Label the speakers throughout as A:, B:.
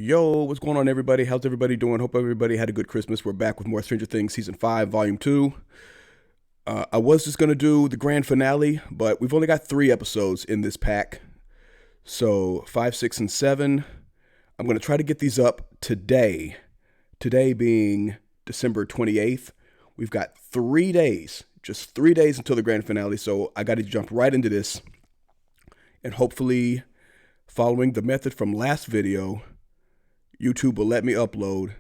A: Yo, what's going on, everybody? How's everybody doing? Hope everybody had a good Christmas. We're back with more Stranger Things Season 5, Volume 2. I was just going to do the grand finale, but we've only got 3 episodes in this pack. So 5, 6, and 7. I'm going to try to get these up today. Today being December 28th. We've got 3 days, just 3 days until the grand finale. So I got to jump right into this. And hopefully, following the method from last video, YouTube will let me upload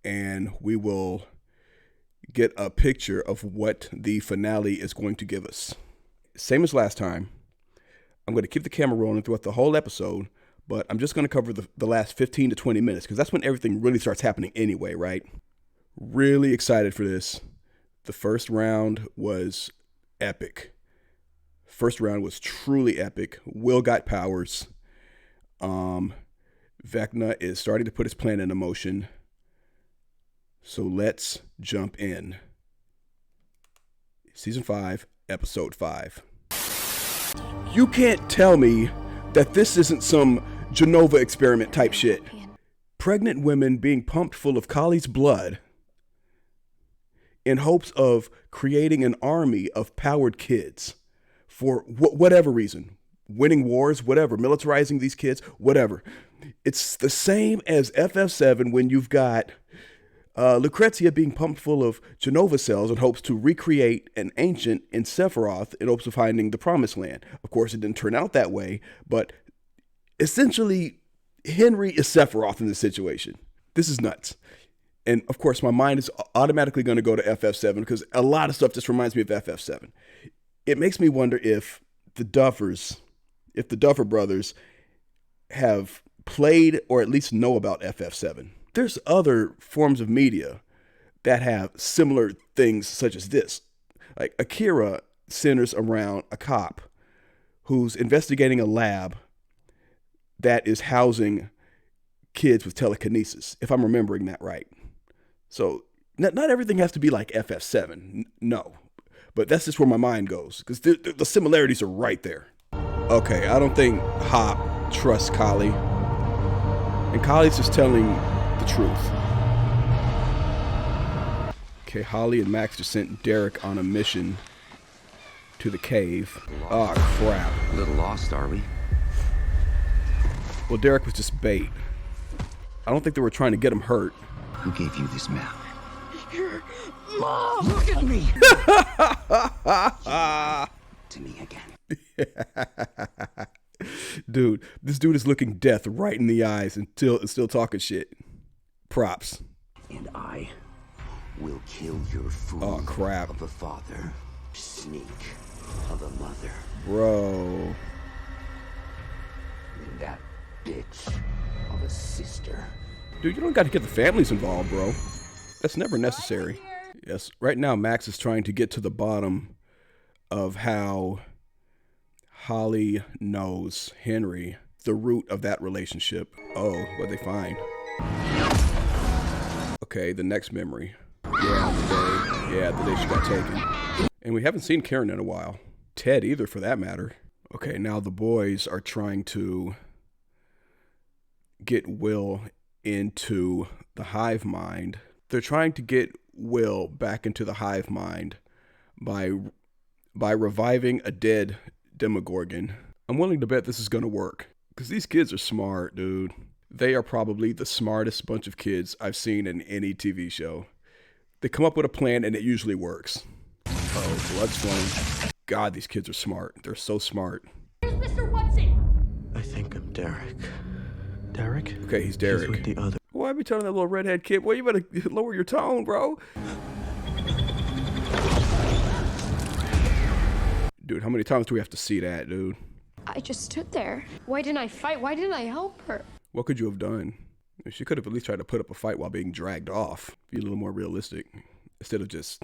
A: and we will get a picture of what the finale is going to give us. Same as last time. I'm going to keep the camera rolling throughout the whole episode, but I'm just going to cover the last 15 to 20 minutes because that's when everything really starts happening anyway, right? Really excited for this. The first round was epic. First round was truly epic. Will got powers. Vecna is starting to put his plan into motion. So let's jump in. Season 5, Episode 5. You can't tell me that this isn't some Genova experiment type shit. Pregnant women being pumped full of Kali's blood in hopes of creating an army of powered kids for whatever reason. Winning wars, whatever, militarizing these kids, whatever. It's the same as FF7 when you've got Lucrezia being pumped full of Genova cells in hopes to recreate an ancient in Sephiroth in hopes of finding the promised land. Of course, it didn't turn out that way, but essentially, Henry is Sephiroth in this situation. This is nuts. And of course, my mind is automatically going to go to FF7 because a lot of stuff just reminds me of FF7. It makes me wonder if the Duffer brothers have played or at least know about FF7. There's other forms of media that have similar things such as this. Like Akira centers around a cop who's investigating a lab that is housing kids with telekinesis, if I'm remembering that right. So not everything has to be like FF7, no. But that's just where my mind goes, because the similarities are right there. Okay, I don't think Hop trusts Kali. And Kali's just telling the truth. Okay, Holly and Max just sent Derek on a mission to the cave. Oh, crap.
B: A little lost, are we?
A: Well, Derek was just bait. I don't think they were trying to get him hurt.
B: Who gave you this map?
C: Your mom! Look at me!
B: To me again.
A: Dude, this dude is looking death right in the eyes and still talking shit. Props.
B: And I will kill your fool.
A: Oh, crap.
B: Of a father, sneak of a mother.
A: Bro.
B: And that bitch of a sister.
A: Dude, you don't got to get the families involved, bro. That's never necessary. Yes, right now Max is trying to get to the bottom of how Holly knows Henry, the root of that relationship. Oh, what'd they find? Okay, the next memory. Yeah, the day she got taken. And we haven't seen Karen in a while. Ted either, for that matter. Okay, now the boys are trying to get Will into the hive mind. They're trying to get Will back into the hive mind by reviving a dead Demogorgon. I'm willing to bet this is going to work because these kids are smart, dude. They are probably the smartest bunch of kids I've seen in any TV show. They come up with a plan and it usually works. Oh, blood's flowing. God, these kids are smart. They're so smart.
C: Where's Mr. What's-it?
D: I think I'm Derek. Derek?
A: Okay, he's Derek.
D: He's with the other.
A: Why be telling that little redhead kid? Well, you better lower your tone, bro. Dude, how many times do we have to see that, dude?
E: I just stood there. Why didn't I fight? Why didn't I help her?
A: What could you have done? She could have at least tried to put up a fight while being dragged off. Be a little more realistic. Instead of just...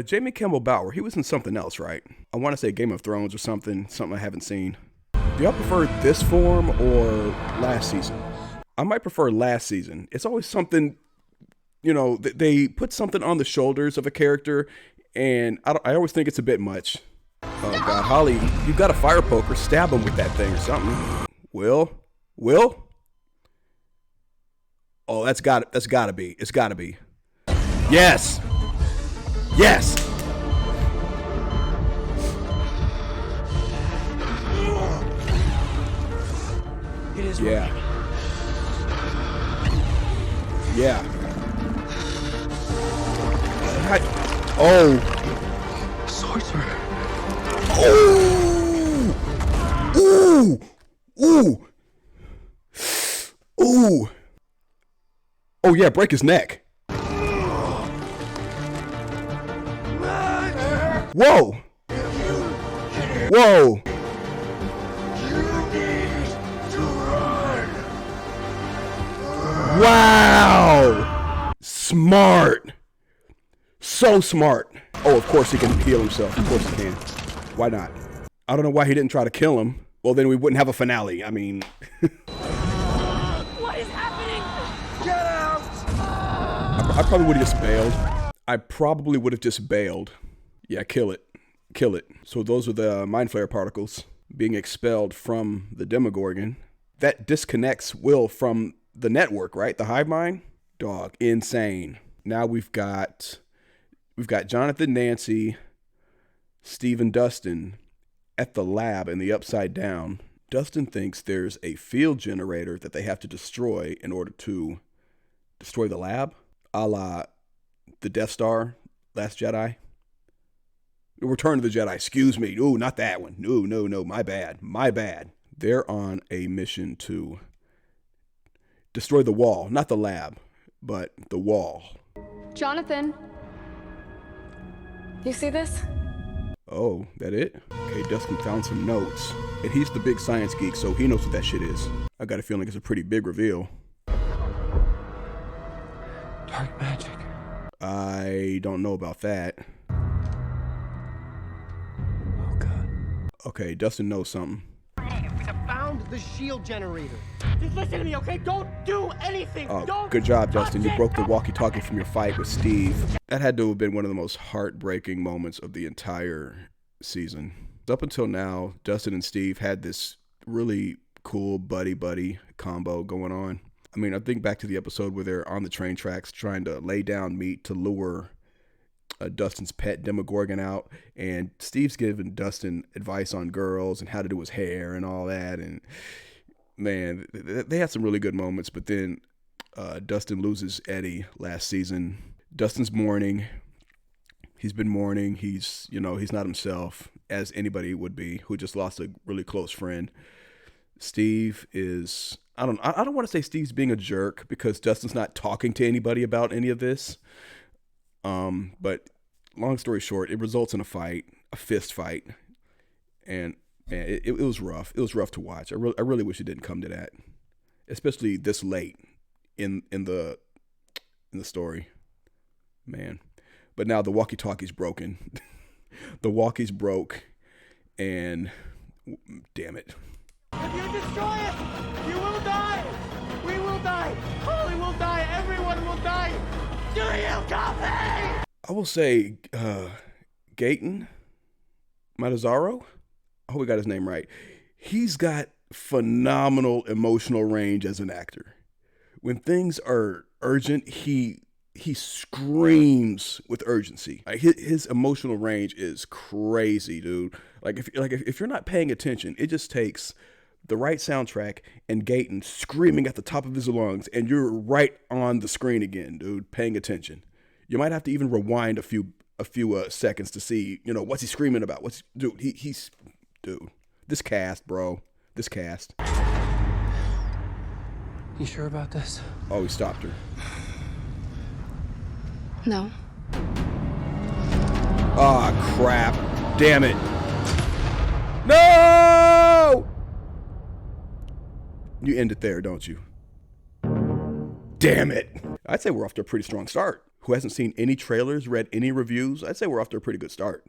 A: Jamie Campbell Bower, he was in something else, right? I want to say Game of Thrones or something I haven't seen. Do y'all prefer this form or last season? I might prefer last season. It's always something, you know, they put something on the shoulders of a character, and I always think it's a bit much. Oh, God, Holly, you got a fire poker. Stab him with that thing or something. Will? Oh, that's gotta be. It's gotta be. Yes. Yes.
D: It is.
A: Yeah. Yeah. Oh.
D: Sorcerer.
A: Ooh. Ooh. Ooh. Ooh. Oh yeah, break his neck. Whoa. Whoa. Wow. Smart. So smart. Oh, of course he can heal himself. Of course he can. Why not? I don't know why he didn't try to kill him. Well, then we wouldn't have a finale. I mean...
C: What is happening? Get out!
A: I probably would have just bailed. I probably would have just bailed. Yeah, kill it. Kill it. So those are the Mind Flayer particles being expelled from the Demogorgon. That disconnects Will from the network, right? The hive mind? Dog. Insane. Now we've got Jonathan, Nancy, Steve, and Dustin at the lab in the Upside Down. Dustin thinks there's a field generator that they have to destroy in order to destroy the lab, a la the Death Star, Last Jedi. Return of the Jedi, excuse me. Ooh, not that one. No, my bad. They're on a mission to destroy the wall, not the lab, but the wall.
E: Jonathan. You see this?
A: Oh, that it? Okay, Dustin found some notes. And he's the big science geek, so he knows what that shit is. I got a feeling it's a pretty big reveal.
D: Dark magic.
A: I don't know about that.
D: Oh, God.
A: Okay, Dustin knows something.
F: Found the shield generator. Just listen to me, okay? Don't do anything.
A: Oh,
F: Don't
A: good job, Dustin. You
F: touch
A: broke
F: it.
A: the walkie-talkie from your fight with Steve. That had to have been one of the most heartbreaking moments of the entire season. Up until now, Dustin and Steve had this really cool buddy-buddy combo going on. I mean, I think back to the episode where they're on the train tracks trying to lay down meat to lure Dustin's pet Demogorgon out, and Steve's giving Dustin advice on girls and how to do his hair and all that. And man, they had some really good moments. But then Dustin loses Eddie last season. Dustin's mourning. He's been mourning. He's not himself, as anybody would be who just lost a really close friend. Steve is, I don't want to say Steve's being a jerk because Dustin's not talking to anybody about any of this. But long story short, it results in a fist fight, and man, it was rough. It was rough to watch. I really wish it didn't come to that, especially this late in the story, man. But now the walkie-talkie's broken. The walkie's broke, and damn it.
F: If you destroy it, you will die. We will die. Holly will die. Everyone will die. Do you copy?
A: I will say, Gaten Matazzaro, I hope we got his name right. He's got phenomenal emotional range as an actor. When things are urgent, he screams with urgency. Like his emotional range is crazy, dude. If you're not paying attention, it just takes the right soundtrack and Gaten screaming at the top of his lungs, and you're right on the screen again, dude, paying attention. You might have to even rewind a few seconds to see, what's he screaming about? He's this cast, bro. This cast.
D: You sure about this?
A: Oh, he stopped her.
E: No.
A: Ah, crap. Damn it. No! You end it there, don't you? Damn it. I'd say we're off to a pretty strong start. Who hasn't seen any trailers, read any reviews? I'd say we're off to a pretty good start.